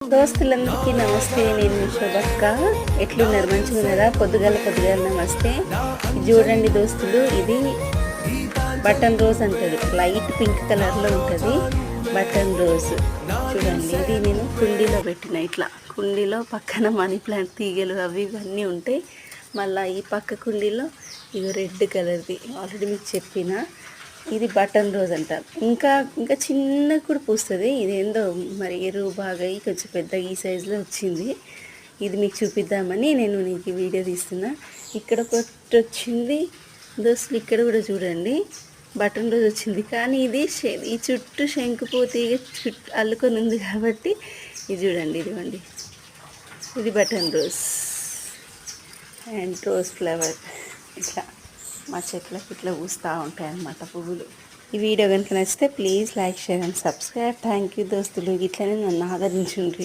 దోస్తులందరికీ నమస్తే. నేను మీ శోభక్క. ఎట్లున్నారు? మంచిగా ఉన్నారా? పొద్దుగాల నమస్తే. చూడండి దోస్తులు, ఇది బటన్ రోజ్ అంటది. లైట్ పింక్ కలర్లో ఉంటుంది బటన్ రోజ్. చూడండి, ఇది నేను కుండీలో పెట్టిన. ఇట్లా కుండీలో పక్కన మనీ ప్లాంట్ తీగలు అవి ఇవన్నీ ఉంటాయి. మళ్ళీ ఈ పక్క కుండీలో ఇది రెడ్ కలర్ది ఆల్రెడీ మీకు చెప్పిన. ఇది బటన్ రోజ్ అంటారు. ఇంకా ఇంకా చిన్నగా కూడా పూస్తుంది. ఇదేందో మరి ఎరువు బాగా కొంచెం పెద్దగా ఈ సైజులో వచ్చింది. ఇది మీకు చూపిద్దామని నేను నీకు వీడియో తీస్తున్నా. ఇక్కడ ఒకటి వచ్చింది దోస్తులు, ఇక్కడ కూడా చూడండి బటన్ రోజ్ వచ్చింది. కానీ ఇది ఈ చుట్టూ శంకుపూతి చుట్టూ అల్లుకొని ఉంది కాబట్టి ఇది చూడండి, ఇదిగోండి, ఇది button rose and rose flower. ఇట్లా మా చెట్లకు ఇట్లా పూస్తూ ఉంటాయి అన్నమాట పువ్వులు. ఈ వీడియో కనుక నచ్చితే please like, share and subscribe. Thank you దోస్తులు, ఇట్లనే నన్ను ఆదరించుండ్రి.